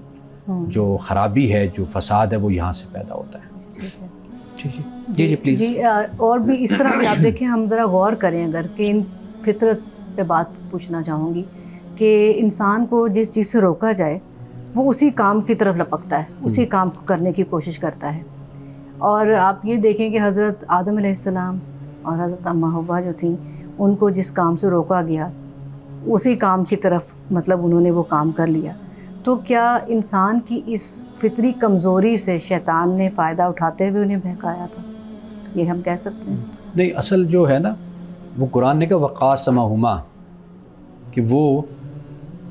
جو خرابی ہے، جو فساد ہے، وہ یہاں سے پیدا ہوتا ہے. جی پلیز. جی. اور بھی اس طرح بھی آپ دیکھیں، ہم ذرا غور کریں اگر کہ ان فطرت پہ بات پوچھنا چاہوں گی کہ انسان کو جس چیز سے روکا جائے وہ اسی کام کی طرف لپکتا ہے، اسی کام کو کرنے کی کوشش کرتا ہے. اور آپ یہ دیکھیں کہ حضرت آدم علیہ السلام اور حضرت اماں حوا جو تھیں، ان کو جس کام سے روکا گیا اسی کام کی طرف مطلب انہوں نے وہ کام کر لیا. تو کیا انسان کی اس فطری کمزوری سے شیطان نے فائدہ اٹھاتے ہوئے انہیں بہکایا تھا، یہ ہم کہہ سکتے ہیں؟ نہیں، اصل جو ہے نا وہ قرآن نے کہا وقاسمہما، کہ وہ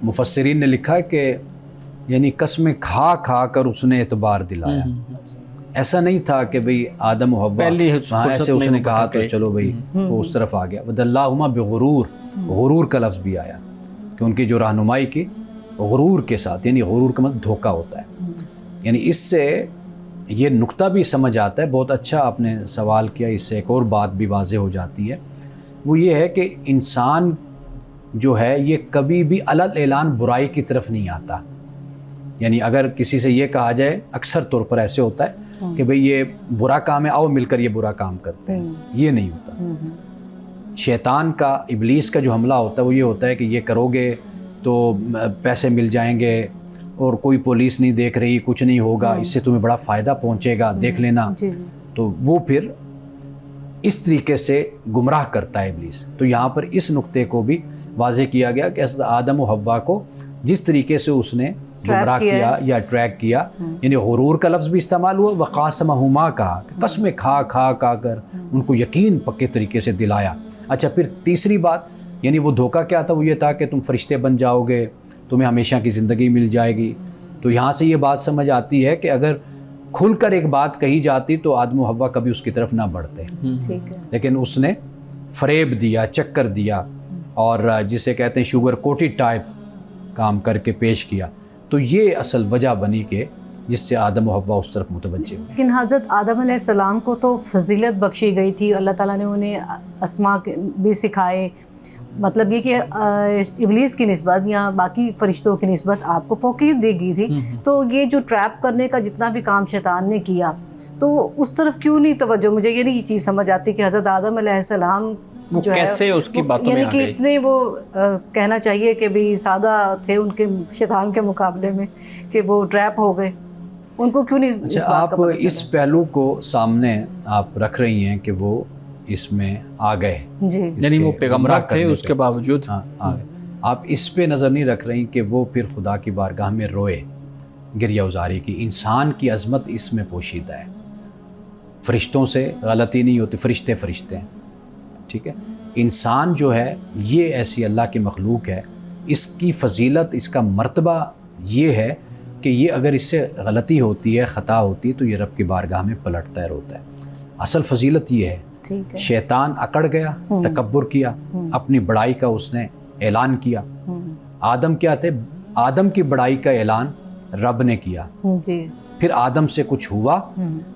مفسرین نے لکھا ہے کہ یعنی قسمیں کھا کھا کر اس نے اعتبار دلایا. ایسا نہیں تھا کہ بھئی آدم و حوا ایسے اس نے کہا تو چلو بھئی وہ اس طرف آ گیا. وَدَلَّاهُمَا بِغُرُورٍ، غرور کا لفظ بھی آیا کہ ان کی جو رہنمائی کی غرور کے ساتھ، یعنی غرور کا مطلب دھوکہ ہوتا ہے. یعنی اس سے یہ نقطہ بھی سمجھ آتا ہے. بہت اچھا آپ نے سوال کیا. اس سے ایک اور بات بھی واضح ہو جاتی ہے, وہ یہ ہے کہ انسان جو ہے یہ کبھی بھی علل اعلان برائی کی طرف نہیں آتا. یعنی اگر کسی سے یہ کہا جائے, اکثر طور پر ایسے ہوتا ہے کہ بھئی یہ برا کام ہے, آؤ مل کر یہ برا کام کرتے ہیں, یہ نہیں ہوتا. شیطان کا, ابلیس کا جو حملہ ہوتا ہے وہ یہ ہوتا ہے کہ یہ کرو گے تو پیسے مل جائیں گے, اور کوئی پولیس نہیں دیکھ رہی, کچھ نہیں ہوگا, اس سے تمہیں بڑا فائدہ پہنچے گا, دیکھ لینا. تو وہ پھر اس طریقے سے گمراہ کرتا ہے ابلیس. تو یہاں پر اس نقطے کو بھی واضح کیا گیا کہ حضرت آدم و حوا کو جس طریقے سے اس نے گمراہ کیا یا ٹریک کیا, یعنی غرور کا لفظ بھی استعمال ہوا, وقاسمہما کہا, قسمیں کھا کر ان کو یقین پکے طریقے سے دلایا. اچھا, پھر تیسری بات, یعنی وہ دھوکہ کیا تھا, وہ یہ تھا کہ تم فرشتے بن جاؤ گے, تمہیں ہمیشہ کی زندگی مل جائے گی. تو یہاں سے یہ بات سمجھ آتی ہے کہ اگر کھل کر ایک بات کہی جاتی تو آدم و حوا کبھی اس کی طرف نہ بڑھتے, لیکن اس نے فریب دیا, چکر دیا, اور جسے کہتے ہیں شوگر کوٹی ٹائپ کام کر کے پیش کیا. تو یہ اصل وجہ بنی کہ جس سے آدم و حوا اس طرف متوجہ ہوئے. لیکن حضرت آدم علیہ السلام کو تو فضیلت بخشی گئی تھی, اللہ تعالیٰ نے انہیں اسماء بھی سکھائے. مطلب یہ کہ ابلیس کی نسبت یا باقی فرشتوں کی نسبت آپ کو فوقیت دی گئی تھی. تو یہ جو ٹریپ کرنے کا جتنا بھی کام شیطان نے کیا, تو اس طرف کیوں نہیں توجہ؟ مجھے یہ نہیں چیز سمجھ آتی کہ حضرت آدم علیہ السلام وہ کیسے اس کی باتوں میں آ گئی. یعنی کہ اتنے وہ کہنا چاہیے کہ بھی سادہ تھے ان کے شیطان کے مقابلے میں کہ وہ ٹریپ ہو گئے, ان کو کیوں نہیں؟ اچھا, آپ اس پہلو کو سامنے آپ رکھ رہی ہیں کہ وہ اس میں آ گئے, جی, یعنی وہ پیغمبر تھے اس کے باوجود. آپ اس پہ نظر نہیں رکھ رہی کہ وہ پھر خدا کی بارگاہ میں روئے, گریہ ازاری کی. انسان کی عظمت اس میں پوشیدہ ہے. فرشتوں سے غلطی نہیں ہوتی, فرشتے ہیں, ٹھیک ہے. انسان جو ہے یہ ایسی اللہ کی مخلوق ہے, اس کی فضیلت, اس کا مرتبہ یہ ہے کہ یہ اگر اس سے غلطی ہوتی ہے, خطا ہوتی ہے, تو یہ رب کی بارگاہ میں پلٹتا ہے, روتا ہے. اصل فضیلت یہ ہے. شیطان اکڑ گیا, تکبر کیا, اپنی بڑائی کا اس نے اعلان کیا. آدم کیا تھے؟ آدم کی بڑائی کا اعلان رب نے کیا. پھر آدم سے کچھ ہوا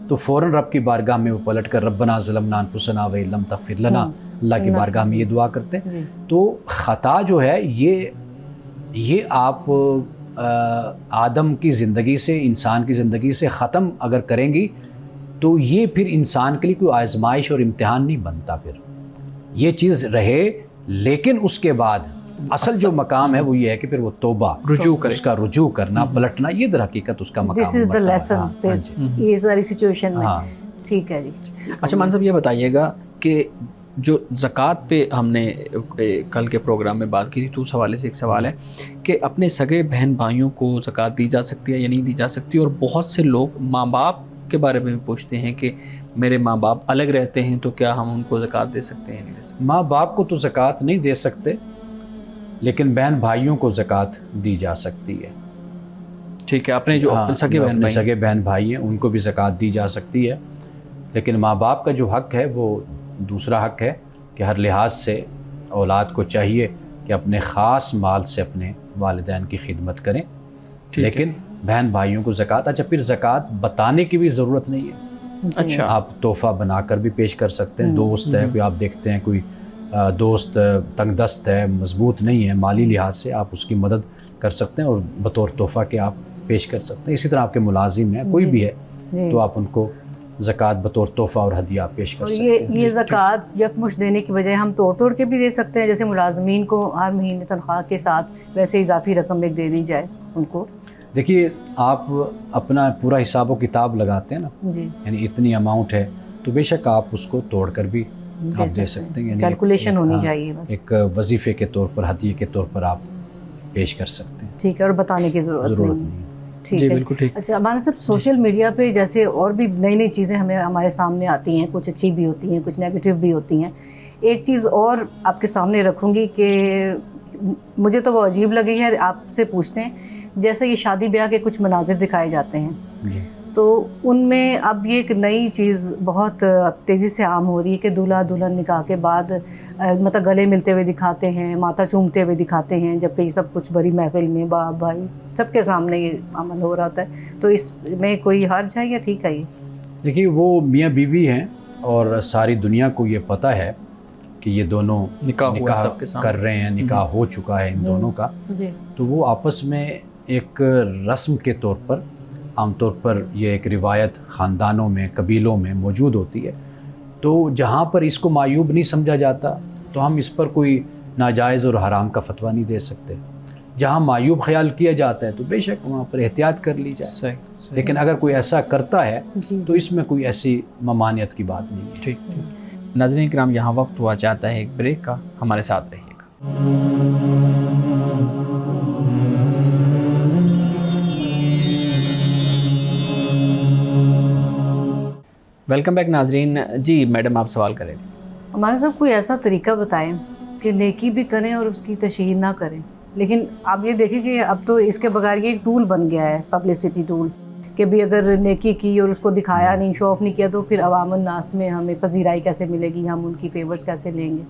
تو فوراً رب کی بارگاہ میں وہ پلٹ کر ربنا ظلمنا انفسنا وان لم تغفر لنا, اللہ کی بارگاہ میں یہ دعا کرتے ہیں. تو خطا جو ہے یہ آپ آدم کی زندگی سے, انسان کی زندگی سے ختم اگر کریں گی تو یہ پھر انسان کے لیے کوئی آزمائش اور امتحان نہیں بنتا. پھر یہ چیز رہے, لیکن اس کے بعد اصل جو مقام ہے وہ یہ ہے کہ پھر وہ توبہ, رجوع کرے, اس کا رجوع کرنا, پلٹنا, یہ در حقیقت اس کا مقام. دس از دی لیسن یہ ساری سچویشن میں. ٹھیک ہے جی. اچھا مان صاحب, یہ بتائیے گا کہ جو زکوٰۃ پہ ہم نے کل کے پروگرام میں بات کی تھی, تو اس حوالے سے ایک سوال ہے کہ اپنے سگے بہن بھائیوں کو زکوٰۃ دی جا سکتی ہے یا نہیں دی جا سکتی؟ اور بہت سے لوگ ماں باپ کے بارے میں بھی پوچھتے ہیں کہ میرے ماں باپ الگ رہتے ہیں تو کیا ہم ان کو زکوٰۃ دے سکتے ہیں؟ نہیں دے سکتے. ماں باپ کو تو زکوٰۃ نہیں دے سکتے, لیکن بہن بھائیوں کو زکوٰۃ دی جا سکتی ہے. ٹھیک ہے, اپنے جو سگے بہن بھائی ہیں ان کو بھی زکوٰۃ دی جا سکتی ہے, لیکن ماں باپ کا جو حق ہے وہ دوسرا حق ہے کہ ہر لحاظ سے اولاد کو چاہیے کہ اپنے خاص مال سے اپنے والدین کی خدمت کریں, لیکن بہن بھائیوں کو زکوٰۃ. اچھا, پھر زکوٰۃ بتانے کی بھی ضرورت نہیں ہے. اچھا, آپ تحفہ بنا کر بھی پیش کر سکتے ہیں. دوست ہے کوئی, آپ دیکھتے ہیں کوئی دوست تنگ دست ہے, مضبوط نہیں ہے مالی لحاظ سے, آپ اس کی مدد کر سکتے ہیں اور بطور تحفہ کے آپ پیش کر سکتے ہیں. اسی طرح آپ کے ملازم ہیں, کوئی بھی ہے, تو آپ ان کو زکوٰۃ بطور تحفہ اور ہدیہ پیش کر سکتے ہیں. یہ زکوٰۃ یکمشت دینے کی بجائے ہم توڑ کے بھی دے سکتے ہیں, جیسے ملازمین کو ہر مہینے تنخواہ کے ساتھ ویسے اضافی رقم ایک دے دی جائے ان کو. دیکھیے, آپ اپنا پورا حساب و کتاب لگاتے ہیں نا, یعنی اتنی اماؤنٹ ہے تو بے شک آپ اس کو توڑ کر بھی آپ دے سکتے ہیں. یعنی کیلکولیشن ہونی چاہیے, بس ایک وظیفے کے طور پر, ہدیے کے طور پر آپ پیش کر سکتے ہیں. ٹھیک ہے, اور بتانے کی ضرورت نہیں. ٹھیک ہے, بالکل ٹھیک. اچھا ہمارے صاحب, سوشل میڈیا پہ جیسے اور بھی نئی چیزیں ہمارے سامنے آتی ہیں, کچھ اچھی بھی ہوتی ہیں, کچھ نیگیٹو بھی ہوتی ہیں. ایک چیز اور آپ کے سامنے رکھوں گی کہ مجھے تو وہ عجیب لگی ہے, آپ سے پوچھتے ہیں. جیسے یہ شادی بیاہ کے کچھ مناظر دکھائے جاتے ہیں, تو ان میں اب یہ ایک نئی چیز بہت تیزی سے عام ہو رہی ہے کہ دولہا دلہن نکاح کے بعد مطلب گلے ملتے ہوئے دکھاتے ہیں، ماتھا چومتے ہوئے دکھاتے ہیں، جبکہ یہ سب کچھ بڑی محفل میں باپ بھائی سب کے سامنے یہ عمل ہو رہا ہوتا ہے. تو اس میں کوئی حرج ہے یا ٹھیک ہے یہ؟ دیکھیے وہ میاں بیوی ہیں اور ساری دنیا کو یہ پتہ ہے کہ یہ دونوں نکاح سب کے سامنے کر رہے ہیں، نکاح ہو چکا ہے ان دونوں کا. جی. تو وہ آپس میں ایک رسم کے طور پر، عام طور پر یہ ایک روایت خاندانوں میں، قبیلوں میں موجود ہوتی ہے. تو جہاں پر اس کو معیوب نہیں سمجھا جاتا تو ہم اس پر کوئی ناجائز اور حرام کا فتویٰ نہیں دے سکتے. جہاں معیوب خیال کیا جاتا ہے تو بے شک وہاں پر احتیاط کر لی جائے. صحیح. لیکن اگر کوئی ایسا کرتا ہے جی تو اس میں کوئی ایسی ممانعت کی بات نہیں ہے. ٹھیک. ناظرین کرام، یہاں وقت ہوا چاہتا ہے ایک بریک کا، ہمارے ساتھ رہیے گا. ویلکم بیک ناظرین. جی میڈم آپ سوال کریں. ہمارے صاحب کوئی ایسا طریقہ بتائیں کہ نیکی بھی کریں اور اس کی تشہیر نہ کریں. لیکن آپ یہ دیکھیں کہ اب تو اس کے بغیر یہ ایک ٹول بن گیا ہے، پبلسٹی ٹول، کہ بھی اگر نیکی کی اور اس کو دکھایا نہیں، شو آف نہیں کیا تو پھر عوام الناس میں ہمیں پذیرائی کیسے ملے گی، ہم ان کی فیورز کیسے لیں گے.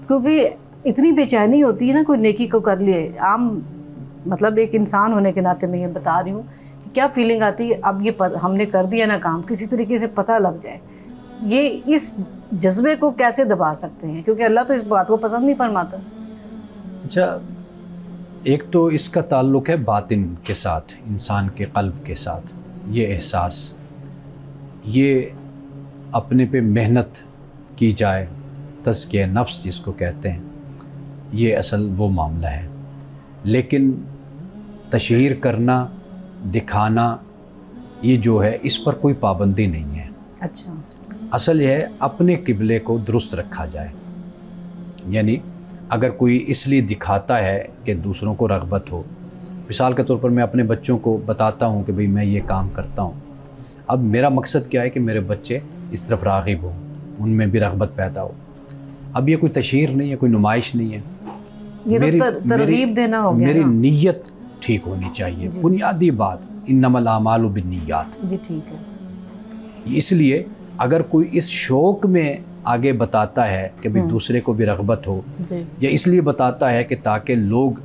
کیونکہ اتنی بے چینی ہوتی ہے نا کوئی نیکی کو کر لیے. عام مطلب ایک انسان ہونے کے ناطے میں یہ بتا رہی ہوں کہ کیا فیلنگ آتی ہے اب یہ ہم نے کر دیا نا کام، کسی طریقے سے پتہ لگ جائے. یہ اس جذبے کو کیسے دبا سکتے ہیں؟ کیونکہ اللہ تو اس بات کو پسند نہیں فرماتا. اچھا، ایک تو اس کا تعلق ہے باطن کے ساتھ، انسان کے قلب کے ساتھ. یہ احساس، یہ اپنے پہ محنت کی جائے، تزکیہ نفس جس کو کہتے ہیں، یہ اصل وہ معاملہ ہے. لیکن تشہیر کرنا، دکھانا، یہ جو ہے اس پر کوئی پابندی نہیں ہے. اچھا. اصل یہ ہے اپنے قبلے کو درست رکھا جائے. یعنی اگر کوئی اس لیے دکھاتا ہے کہ دوسروں کو رغبت ہو، مثال کے طور پر میں اپنے بچوں کو بتاتا ہوں کہ بھئی میں یہ کام کرتا ہوں، اب میرا مقصد کیا ہے کہ میرے بچے اس طرف راغب ہوں، ان میں بھی رغبت پیدا ہو. اب یہ کوئی تشہیر نہیں ہے، کوئی نمائش نہیں ہے. یہ تو ترغیب دینا ہو گیا. میری نیت ٹھیک ہونی چاہیے. بنیادی بات، انما الاعمال بالنیات. جی ٹھیک ہے. اس لیے اگر کوئی اس شوق میں آگے بتاتا ہے کہ بھئی دوسرے کو بھی رغبت ہو، یا اس لیے بتاتا ہے کہ تاکہ لوگ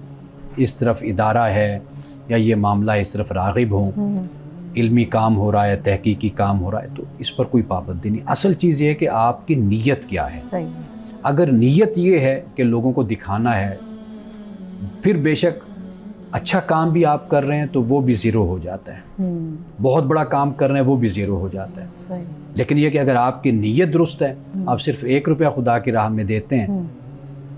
اس طرف ادارہ ہے یا یہ معاملہ اس طرف راغب ہوں، علمی کام ہو رہا ہے، تحقیقی کام ہو رہا ہے، تو اس پر کوئی پابندی نہیں. اصل چیز یہ ہے کہ آپ کی نیت کیا ہے. صحیح. اگر نیت یہ ہے کہ لوگوں کو دکھانا ہے، پھر بے شک اچھا کام بھی آپ کر رہے ہیں تو وہ بھی زیرو ہو جاتا ہے. بہت بڑا کام کر رہے ہیں وہ بھی زیرو ہو جاتا ہے. صحیح. لیکن یہ کہ اگر آپ کی نیت درست ہے، آپ صرف 1 روپیہ خدا کی راہ میں دیتے ہیں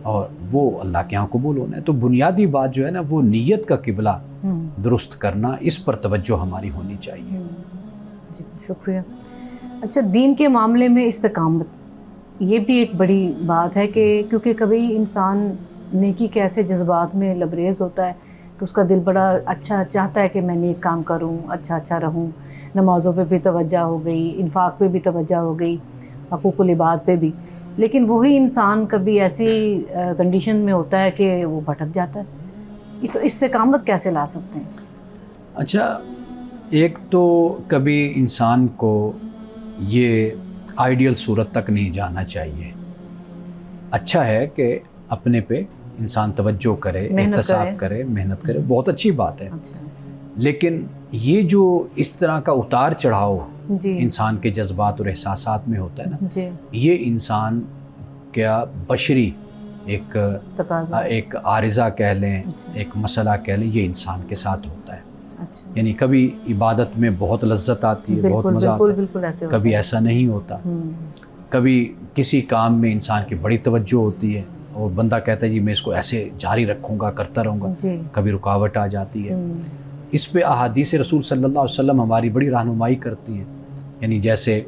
اور وہ اللہ کے ہاں قبول ہونا ہے، تو بنیادی بات جو ہے نا وہ نیت کا قبلہ درست کرنا، اس پر توجہ ہماری ہونی چاہیے. جی شکریہ. اچھا، دین کے معاملے میں استقامت، یہ بھی ایک بڑی بات ہے کہ کیونکہ کبھی انسان نیکی کے ایسے جذبات میں لبریز ہوتا ہے کہ اس کا دل بڑا اچھا چاہتا ہے کہ میں نیک کام کروں، اچھا رہوں، نمازوں پہ بھی توجہ ہو گئی، انفاق پہ بھی توجہ ہو گئی، حقوق العباد پہ بھی. لیکن وہی انسان کبھی ایسی کنڈیشن میں ہوتا ہے کہ وہ بھٹک جاتا ہے. تو استقامت کیسے لا سکتے ہیں؟ اچھا، ایک تو کبھی انسان کو یہ آئیڈیل صورت تک نہیں جانا چاہیے. اچھا ہے کہ اپنے پہ انسان توجہ کرے، احتساب کرے، محنت کرے، بہت اچھی بات ہے. لیکن یہ جو اس طرح کا اتار چڑھاؤ انسان کے جذبات اور احساسات میں ہوتا ہے نا، یہ انسان کیا بشری ایک عارضہ کہہ لیں، ایک مسئلہ کہہ لیں، یہ انسان کے ساتھ ہوتا ہے. یعنی کبھی عبادت میں بہت لذت آتی ہے، بہت مزہ آتا ہے، کبھی ایسا نہیں ہوتا. کبھی کسی کام میں انسان کی بڑی توجہ ہوتی ہے اور بندہ کہتا ہے جی میں اس کو ایسے جاری رکھوں گا، کرتا رہوں گا، کبھی رکاوٹ آ جاتی ہے. اس پہ احادیث رسول صلی اللہ علیہ وسلم ہماری بڑی رہنمائی کرتی ہیں. یعنی جیسے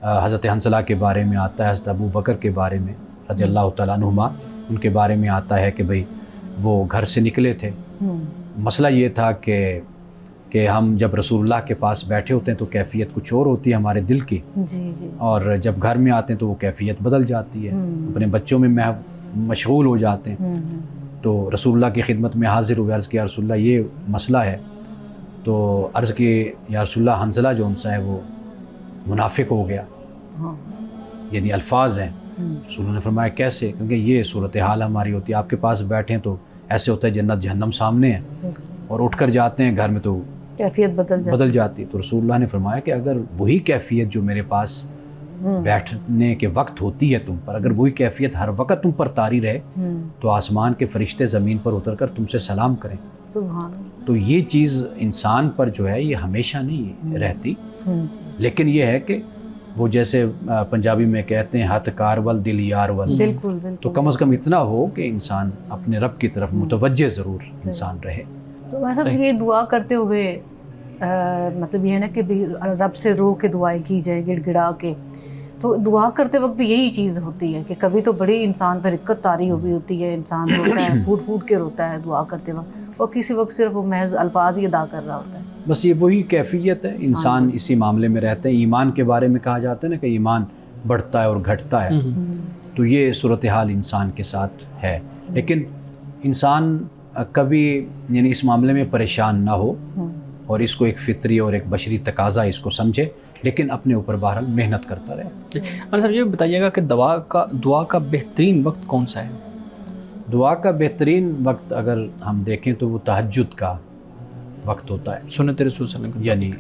حضرت حنظلہ کے بارے میں آتا ہے، حضرت ابو بکر کے بارے میں رضی اللہ تعالیٰ عنہما، ان کے بارے میں آتا ہے کہ بھئی وہ گھر سے نکلے تھے. مسئلہ یہ تھا کہ ہم جب رسول اللہ کے پاس بیٹھے ہوتے ہیں تو کیفیت کچھ اور ہوتی ہے ہمارے دل کی، اور جب گھر میں آتے ہیں تو وہ کیفیت بدل جاتی ہے، اپنے بچوں میں مشغول ہو جاتے ہیں. تو رسول اللہ کی خدمت میں حاضر ہوئے، عرض کیا رسول اللہ یہ مسئلہ ہے. تو عرض کی یا رسول اللہ حنظلہ جو ان سے ہے وہ منافق ہو گیا، ہاں یعنی الفاظ ہیں. رسول اللہ نے فرمایا کیسے؟ کیونکہ یہ صورتحال ہماری ہوتی ہے، آپ کے پاس بیٹھیں تو ایسے ہوتا ہے جنت جہنم سامنے ہے، اور اٹھ کر جاتے ہیں گھر میں تو کیفیت بدل جاتی. تو رسول اللہ نے فرمایا کہ اگر وہی کیفیت جو میرے پاس بیٹھنے کے وقت ہوتی ہے تم پر، اگر وہی کیفیت ہر وقت تم پر طاری رہے تو آسمان کے فرشتے زمین پر اتر کر تم سے سلام کریں. سبحان اللہ. تو یہ چیز انسان پر جو ہے یہ ہمیشہ نہیں رہتی، لیکن یہ ہے کہ وہ جیسے پنجابی میں کہتے ہیں ہاتھ کارول دل یارول، بالکل تو کم از کم اتنا ہو کہ انسان اپنے رب کی طرف متوجہ ضرور انسان رہے. تو ویسا یہ دعا کرتے ہوئے مطلب یہ ہے نا کہ رب سے رو کے دعائیں کی جائے گڑ گڑا کے، تو دعا کرتے وقت بھی یہی چیز ہوتی ہے کہ کبھی تو بڑی انسان پر رکت طاری ہوئی ہوتی ہے، انسان روتا ہے، پھوٹ پھوٹ کے روتا ہے دعا کرتے وقت، اور کسی وقت صرف وہ محض الفاظ ہی ادا کر رہا ہوتا ہے. بس یہ وہی کیفیت ہے، انسان اسی معاملے میں رہتے ہیں. ایمان کے بارے میں کہا جاتا ہے نا کہ ایمان بڑھتا ہے اور گھٹتا ہے، تو یہ صورتحال انسان کے ساتھ ہے. لیکن انسان کبھی یعنی اس معاملے میں پریشان نہ ہو اور اس کو ایک فطری اور ایک بشری تقاضا اس کو سمجھے، لیکن اپنے اوپر بہرحال محنت کرتا رہے. مولانا صاحب یہ بتائیے گا کہ دعا کا بہترین وقت کون سا ہے؟ دعا کا بہترین وقت اگر ہم دیکھیں تو وہ تہجد کا وقت ہوتا ہے، سنت رسول صلی اللہ علیہ وسلم، یعنی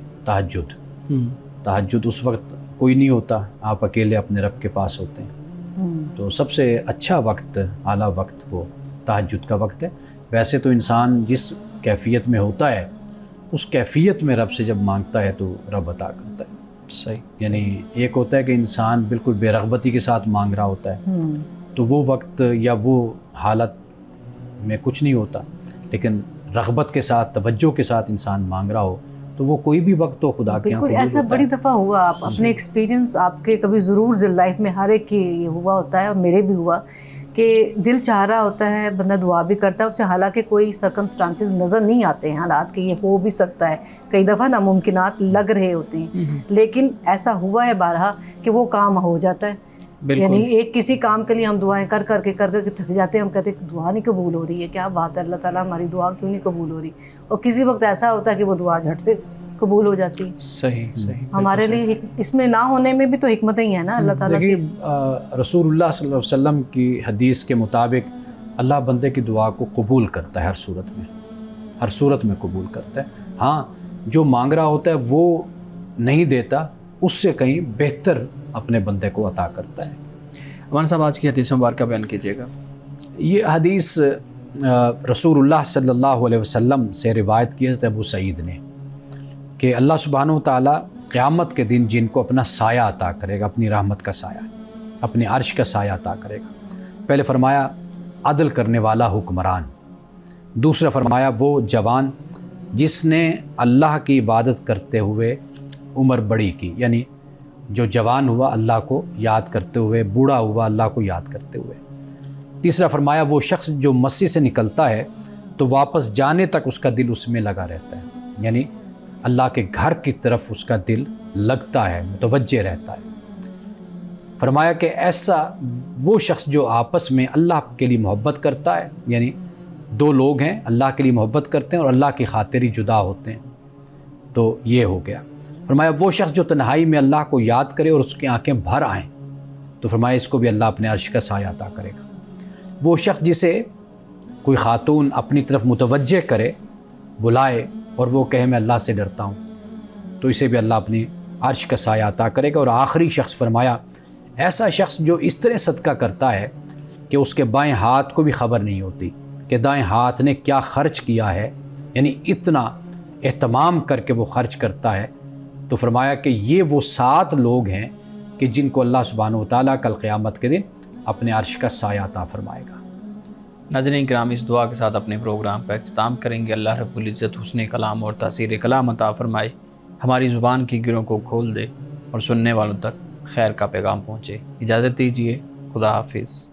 تہجد اس وقت کوئی نہیں ہوتا، آپ اکیلے اپنے رب کے پاس ہوتے ہیں. تو سب سے اچھا وقت، اعلیٰ وقت وہ تہجد کا وقت ہے. ویسے تو انسان جس کیفیت میں ہوتا ہے اس کیفیت میں رب سے جب مانگتا ہے تو رب عطا کرتا ہے. صحیح. یعنی ایک ہوتا ہے کہ انسان بالکل بے رغبتی کے ساتھ مانگ رہا ہوتا ہے، تو وہ وقت یا وہ حالت میں کچھ نہیں ہوتا، لیکن رغبت کے ساتھ توجہ کے ساتھ انسان مانگ رہا ہو تو وہ کوئی بھی وقت تو خدا کے یہاں بالکل. ایسا بڑی دفعہ ہوا، آپ اپنے ایکسپیرینس آپ کے کبھی ضرور لائف میں ہر ایک کی یہ ہوا ہوتا ہے، اور میرے بھی ہوا کہ دل چاہ رہا ہوتا ہے، بندہ دعا بھی کرتا ہے اسے، حالانکہ کوئی سرکمسٹانسز نظر نہیں آتے ہیں حالات کہ یہ ہو بھی سکتا ہے، کئی دفعہ ناممکنات لگ رہے ہوتے ہیں، لیکن ایسا ہوا ہے بارہا کہ وہ کام ہو جاتا ہے. یعنی ایک کسی کام کے لیے ہم دعائیں کر کر کے تھک جاتے ہیں، ہم کہتے ہیں دعا نہیں قبول ہو رہی ہے، کیا بات ہے، اللہ تعالیٰ ہماری دعا کیوں نہیں قبول ہو رہی، اور کسی وقت ایسا ہوتا ہے کہ وہ دعا جھٹ سے قبول ہو جاتی. صحیح. ہمارے لیے اس میں نہ ہونے میں بھی تو حکمتیں ہی ہیں نا اللہ تعالیٰ کی. رسول اللہ صلی اللہ علیہ وسلم کی حدیث کے مطابق اللہ بندے کی دعا کو قبول کرتا ہے، ہر صورت میں قبول کرتا ہے. ہاں جو مانگ رہا ہوتا ہے وہ نہیں دیتا، اس سے کہیں بہتر اپنے بندے کو عطا کرتا ہے. مولانا صاحب آج کی حدیث مبارکہ بیان کیجیے گا. یہ حدیث رسول اللہ صلی اللہ علیہ وسلم سے روایت کی حضرت ابو سعید نے کہ اللہ سبحانہ و تعالیٰ قیامت کے دن جن کو اپنا سایہ عطا کرے گا، اپنی رحمت کا سایہ، اپنے عرش کا سایہ عطا کرے گا. پہلے فرمایا عدل کرنے والا حکمران، دوسرا فرمایا وہ جوان جس نے اللہ کی عبادت کرتے ہوئے عمر بڑی کی، یعنی جو جوان ہوا اللہ کو یاد کرتے ہوئے، بوڑھا ہوا اللہ کو یاد کرتے ہوئے. تیسرا فرمایا وہ شخص جو مسجد سے نکلتا ہے تو واپس جانے تک اس کا دل اس میں لگا رہتا ہے، یعنی اللہ کے گھر کی طرف اس کا دل لگتا ہے، متوجہ رہتا ہے. فرمایا کہ ایسا وہ شخص جو آپس میں اللہ کے لیے محبت کرتا ہے، یعنی دو لوگ ہیں اللہ کے لیے محبت کرتے ہیں اور اللہ کی خاطر ہی جدا ہوتے ہیں، تو یہ ہو گیا. فرمایا وہ شخص جو تنہائی میں اللہ کو یاد کرے اور اس کی آنکھیں بھر آئیں، تو فرمایا اس کو بھی اللہ اپنے عرش کا سایہ عطا کرے گا. وہ شخص جسے کوئی خاتون اپنی طرف متوجہ کرے، بلائے اور وہ کہے میں اللہ سے ڈرتا ہوں، تو اسے بھی اللہ اپنی عرش کا سایہ عطا کرے گا. اور آخری شخص فرمایا ایسا شخص جو اس طرح صدقہ کرتا ہے کہ اس کے بائیں ہاتھ کو بھی خبر نہیں ہوتی کہ دائیں ہاتھ نے کیا خرچ کیا ہے، یعنی اتنا اہتمام کر کے وہ خرچ کرتا ہے، تو فرمایا کہ یہ وہ 7 لوگ ہیں کہ جن کو اللہ سبحانہ و تعالیٰ کل قیامت کے دن اپنے عرش کا سایہ عطا فرمائے گا. ناظرین کرام، اس دعا کے ساتھ اپنے پروگرام کا اختتام کریں گے. اللہ رب العزت حسن کلام اور تاثیر کلام عطا فرمائے، ہماری زبان کی گروں کو کھول دے اور سننے والوں تک خیر کا پیغام پہنچے. اجازت دیجیے، خدا حافظ.